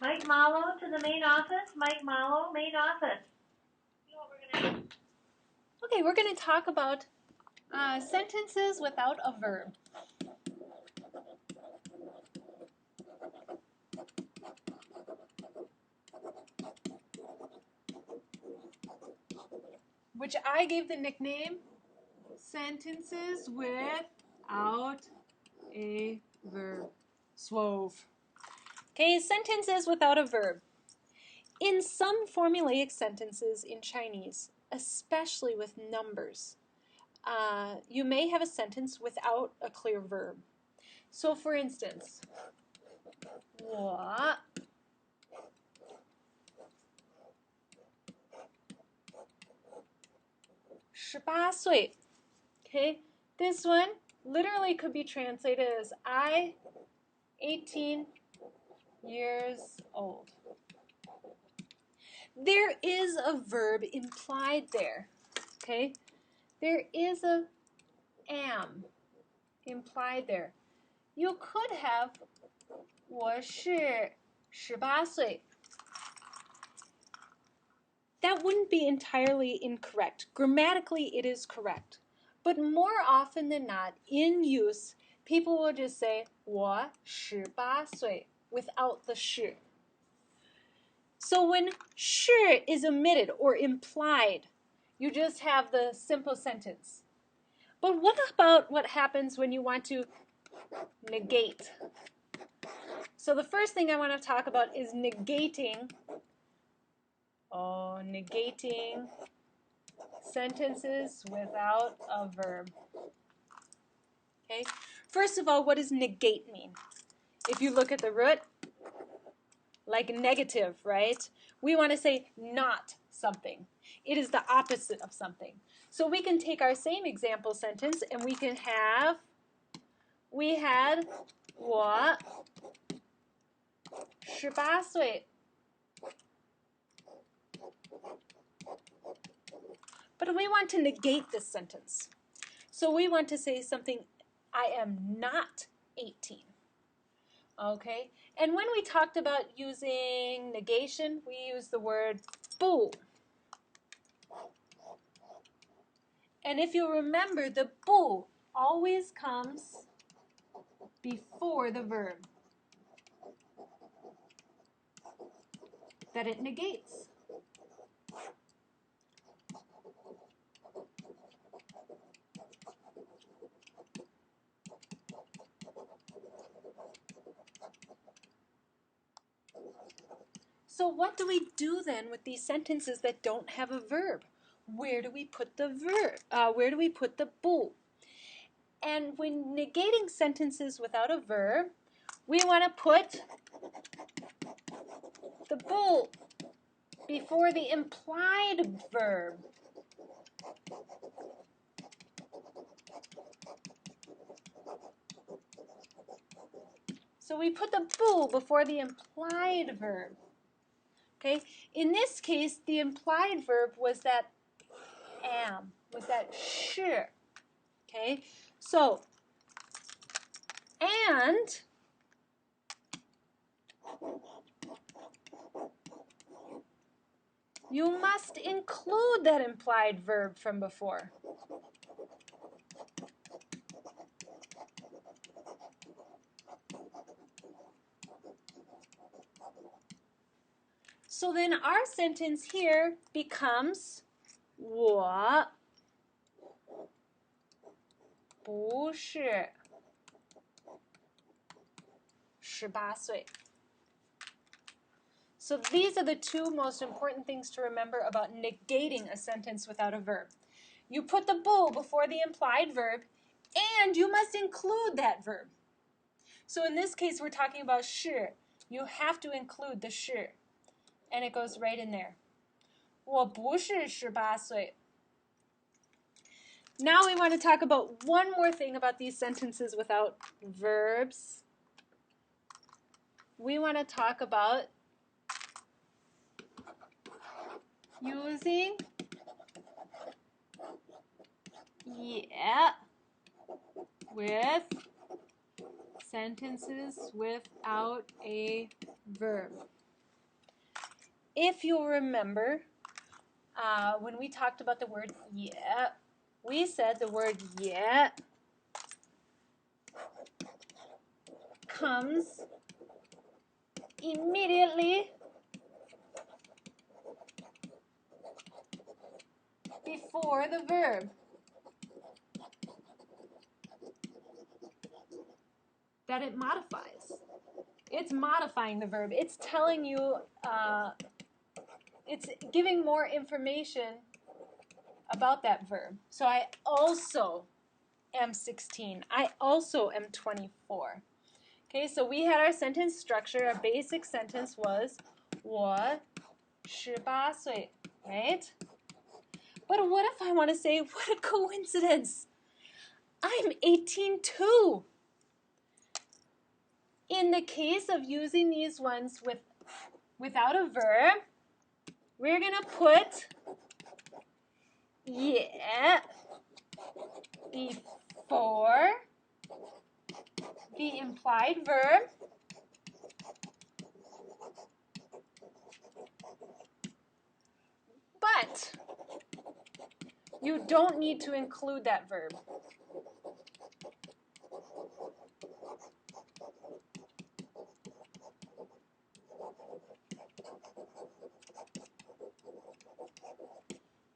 Mike Mallow to the main office. Mike Mallow, main office. Okay, we're going to talk about sentences without a verb. Which I gave the nickname sentences without a verb. Swove. Okay, sentences without a verb. In some formulaic sentences in Chinese, especially with numbers, you may have a sentence without a clear verb. So for instance, 我 18岁. Okay, this one literally could be translated as I, 18 years old. There is a verb implied there. Okay, there is a am implied there. You could have 我是18岁. That wouldn't be entirely incorrect. Grammatically, it is correct. But more often than not, in use, people will just say 我18岁 without the 是. So when 是 is omitted or implied, you just have the simple sentence. But what about what happens when you want to negate? So the first thing I want to talk about is negating sentences without a verb. Okay. First of all, what does negate mean? If you look at the root, like negative, right? We want to say not something. It is the opposite of something. So we can take our same example sentence and we can have, we had 我18岁. But we want to negate this sentence. So we want to say something, I am not 18. Okay? And when we talked about using negation, we use the word 不. And if you remember, the 不 always comes before the verb that it negates. So what do we do then with these sentences that don't have a verb? Where do we put the verb? Where do we put the 不? And when negating sentences without a verb, we want to put the 不 before the implied verb. So we put the 不 before the implied verb. Okay? In this case, the implied verb was that am, was that 是. Okay? So, and you must include that implied verb from before. So then our sentence here becomes 我不是18岁. So these are the two most important things to remember about negating a sentence without a verb. You put the 不 before the implied verb, and you must include that verb. So in this case, we're talking about 是. You have to include the 是, and it goes right in there. 我不是18岁. Now we want to talk about one more thing about these sentences without verbs. We want to talk about using 也 with sentences without a verb. if you'll remember, when we talked about the word yeah, we said the word yeah comes immediately before the verb. That it modifies. It's modifying the verb. It's telling you, it's giving more information about that verb. So I also am 16. I also am 24. Okay, so we had our sentence structure. Our basic sentence was 我18岁, right? But what if I want to say, what a coincidence, I'm 18 too? In the case of using these ones without a verb, we're going to put yeah before the implied verb. But you don't need to include that verb.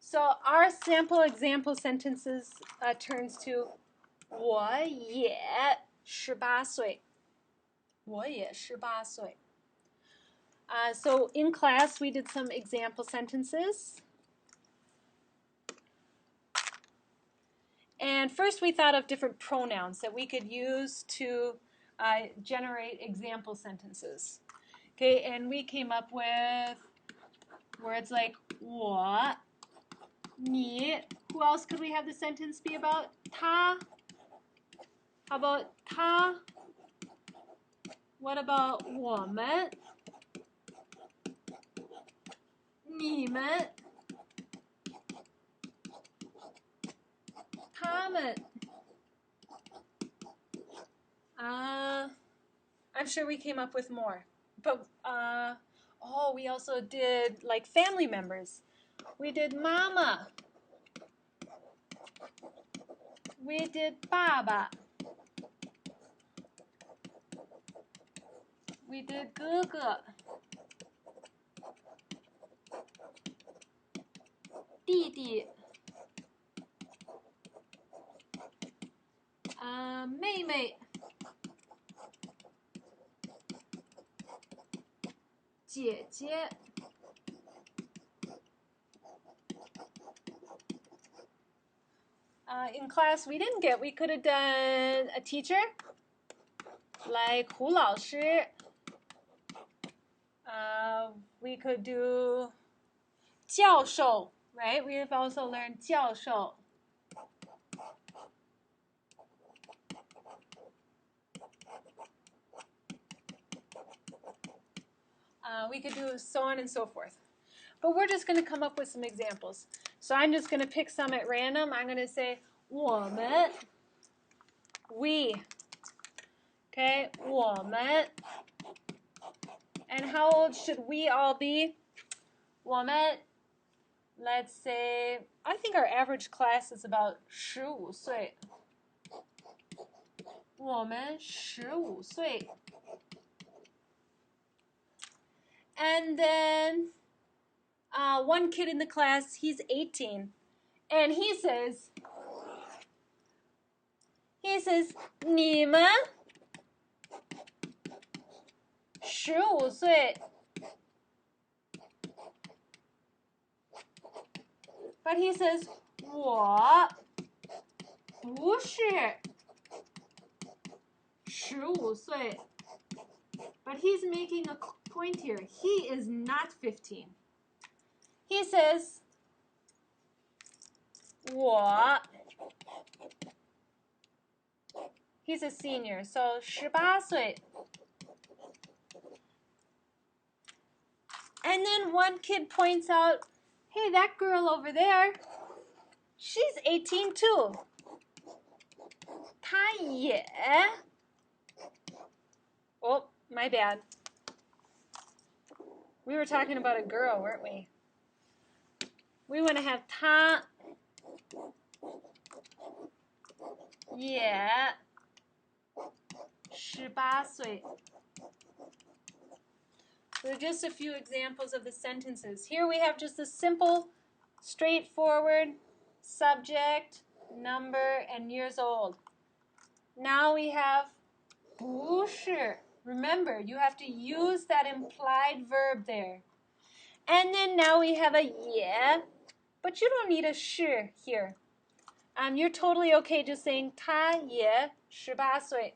So our sample example sentences turns to 我也18岁. 我也18岁. So in class we did some example sentences. And first we thought of different pronouns that we could use to generate example sentences. Okay, and we came up with words like 我, 你. Who else could we have the sentence be about? 他. How about 他? What about 我们? 你们. 他们. I'm sure we came up with more. But, we also did like family members. We did mama. We did baba. We did 哥哥. 弟弟. 妹妹. 姐姐. In class we could have done a teacher, like 胡老师. We could do 教授, right? We have also learned 教授. We could do so on and so forth. But we're just going to come up with some examples. So I'm just going to pick some at random. I'm going to say 我们, we. Okay, 我们. And how old should we all be? 我们, let's say, I think our average class is about 15岁. 我们15岁. And then one kid in the class, he's 18. And he says, 你们15岁. But he says, 我不是15岁. But he's making a point here. He is not 15. He says, 我. He's a senior, so 18岁. And then one kid points out, hey, that girl over there, she's 18 too. 她也. Oh, my bad. We were talking about a girl, weren't we? We want to have 她也18岁. So just a few examples of the sentences. Here we have just a simple, straightforward subject, number, and years old. Now we have 不是. Remember, you have to use that implied verb there. And then now we have a 也, but you don't need a 是 here. You're totally okay just saying 他也18岁.